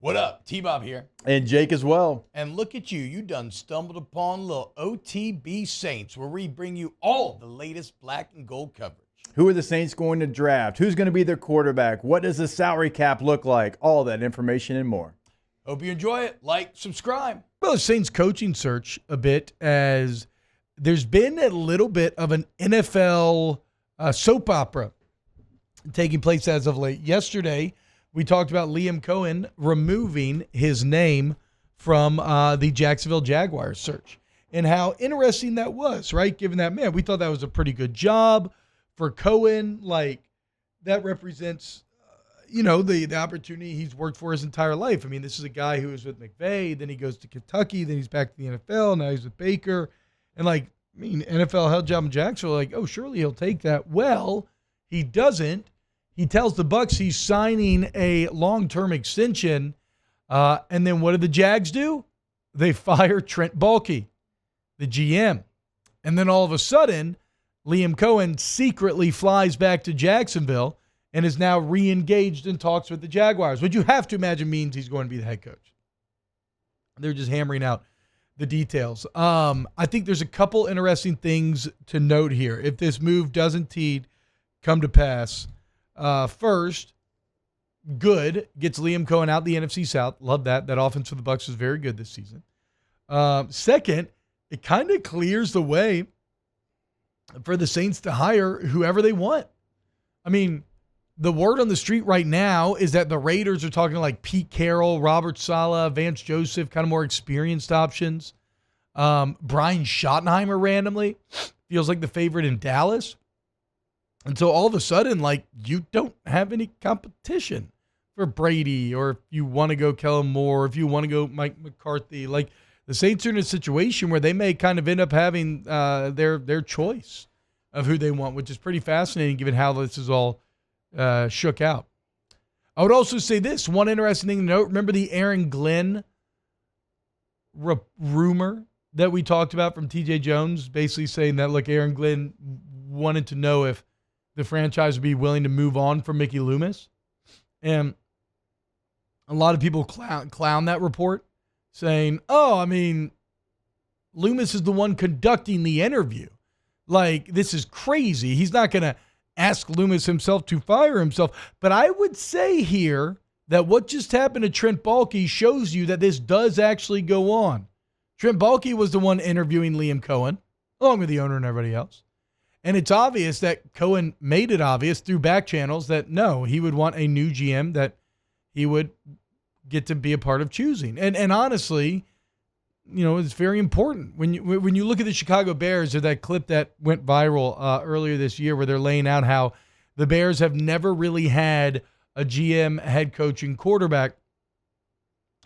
What up? T-Bob here. And Jake as well. And look at you. You done stumbled upon little OTB Saints, where we bring you all the latest black and gold coverage. Who are the Saints going to draft? Who's going to be their quarterback? What does the salary cap look like? All that information and more. Hope you enjoy it. Like, subscribe. Well, the Saints coaching search a bit, as there's been a little bit of an NFL soap opera taking place as of late. Yesterday, we talked about Liam Cohen removing his name from the Jacksonville Jaguars search and how interesting that was, right? Given that, man, we thought that was a pretty good job for Cohen. Like, that represents, the opportunity he's worked for his entire life. I mean, this is a guy who was with McVay, then he goes to Kentucky, then he's back to the NFL, now he's with Baker. And, NFL held job in Jacksonville, oh, surely he'll take that. Well, he doesn't. He tells the Bucs he's signing a long-term extension, and then what do the Jags do? They fire Trent Baalke, the GM. And then all of a sudden, Liam Cohen secretly flies back to Jacksonville and is now re-engaged in talks with the Jaguars, which you have to imagine means he's going to be the head coach. They're just hammering out the details. I think there's a couple interesting things to note here. If this move does indeed come to pass, first, good, gets Liam Cohen out the NFC South. Love that. That offense for the Bucs is very good this season. Second, it kind of clears the way for the Saints to hire whoever they want. I mean, the word on the street right now is that the Raiders are talking like Pete Carroll, Robert Saleh, Vance Joseph, kind of more experienced options. Brian Schottenheimer randomly feels like the favorite in Dallas. And so all of a sudden, you don't have any competition for Brady, or if you want to go Kellen Moore, if you want to go Mike McCarthy. The Saints are in a situation where they may kind of end up having their choice of who they want, which is pretty fascinating given how this is all shook out. I would also say this, one interesting thing to note, remember the Aaron Glenn rumor that we talked about from TJ Jones, basically saying that, look, Aaron Glenn wanted to know if the franchise would be willing to move on from Mickey Loomis. And a lot of people clown that report, saying, Loomis is the one conducting the interview. This is crazy. He's not going to ask Loomis himself to fire himself. But I would say here that what just happened to Trent Baalke shows you that this does actually go on. Trent Baalke was the one interviewing Liam Cohen, along with the owner and everybody else. And it's obvious that Cohen made it obvious through back channels that, no, he would want a new GM that he would get to be a part of choosing. And honestly, it's very important. When you look at the Chicago Bears, or that clip that went viral earlier this year where they're laying out how the Bears have never really had a GM, head coach, and quarterback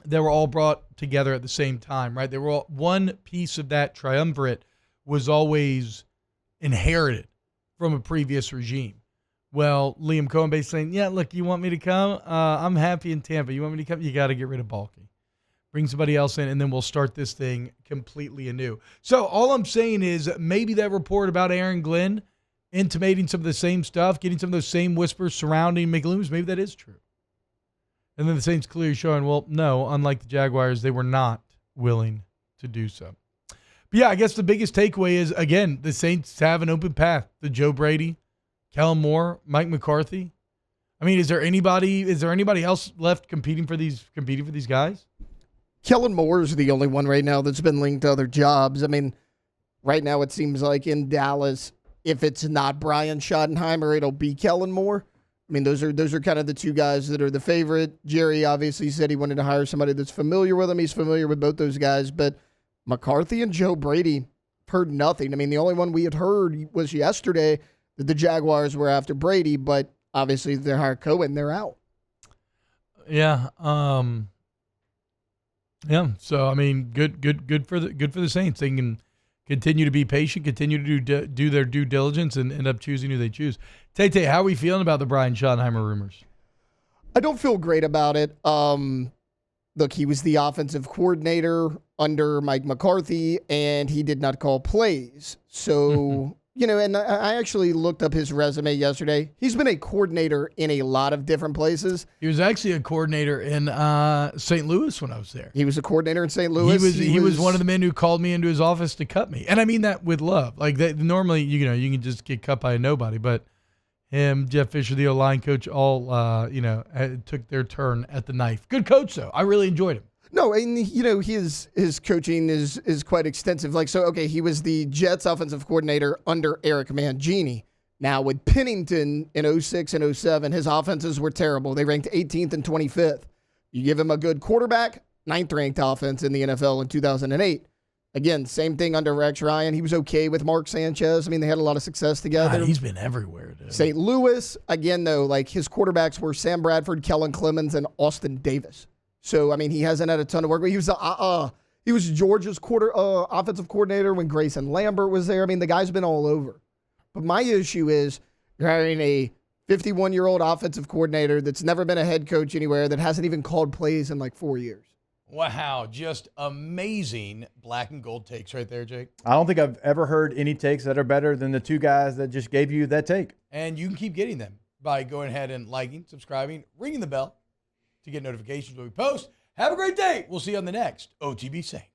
that were all brought together at the same time, right? They were all, one piece of that triumvirate was always inherited from a previous regime. Well, Liam Cohen basically saying, yeah, look, you want me to come? I'm happy in Tampa. You want me to come? You got to get rid of Baalke. Bring somebody else in, and then we'll start this thing completely anew. So all I'm saying is maybe that report about Aaron Glenn intimating some of the same stuff, getting some of those same whispers surrounding Mickey Loomis, maybe that is true. And then the Saints clearly showing, well, no, unlike the Jaguars, they were not willing to do so. But yeah, I guess the biggest takeaway is, again, the Saints have an open path to Joe Brady, Kellen Moore, Mike McCarthy. I mean, is there anybody else left competing for these guys? Kellen Moore is the only one right now that's been linked to other jobs. I mean, right now it seems like in Dallas, if it's not Brian Schottenheimer, it'll be Kellen Moore. I mean, those are kind of the two guys that are the favorite. Jerry obviously said he wanted to hire somebody that's familiar with him. He's familiar with both those guys, but McCarthy and Joe Brady heard nothing. I mean, the only one we had heard was yesterday that the Jaguars were after Brady, but obviously they're hired Cohen, they're out. Yeah. Yeah. So I mean, good for the Saints. They can continue to be patient, continue to do their due diligence, and end up choosing who they choose. Tay, how are we feeling about the Brian Schottenheimer rumors? I don't feel great about it. Look, he was the offensive coordinator under Mike McCarthy, and he did not call plays. So And I actually looked up his resume yesterday. He's been a coordinator in a lot of different places. He was actually a coordinator in St. Louis when I was there. He was a coordinator in St. Louis. He was one of the men who called me into his office to cut me, and I mean that with love. Like normally, you can just get cut by nobody, but him, Jeff Fisher, the O-line coach, all took their turn at the knife. Good coach though. I really enjoyed him. No, and his coaching is quite extensive. He was the Jets offensive coordinator under Eric Mangini. Now with Pennington in 06 and 07, his offenses were terrible. They ranked 18th and 25th. You give him a good quarterback, 9th ranked offense in the NFL in 2008. Again, same thing under Rex Ryan. He was okay with Mark Sanchez. I mean, they had a lot of success together. God, he's been everywhere, dude. St. Louis, again, though, his quarterbacks were Sam Bradford, Kellen Clemens, and Austin Davis. So, I mean, he hasn't had a ton of work. He was Georgia's offensive coordinator when Grayson Lambert was there. I mean, the guy's been all over. But my issue is you're hiring a 51-year-old offensive coordinator that's never been a head coach anywhere, that hasn't even called plays in 4 years. Wow, just amazing black and gold takes right there, Jake. I don't think I've ever heard any takes that are better than the two guys that just gave you that take. And you can keep getting them by going ahead and liking, subscribing, ringing the bell to get notifications when we post. Have a great day. We'll see you on the next OTB Saints.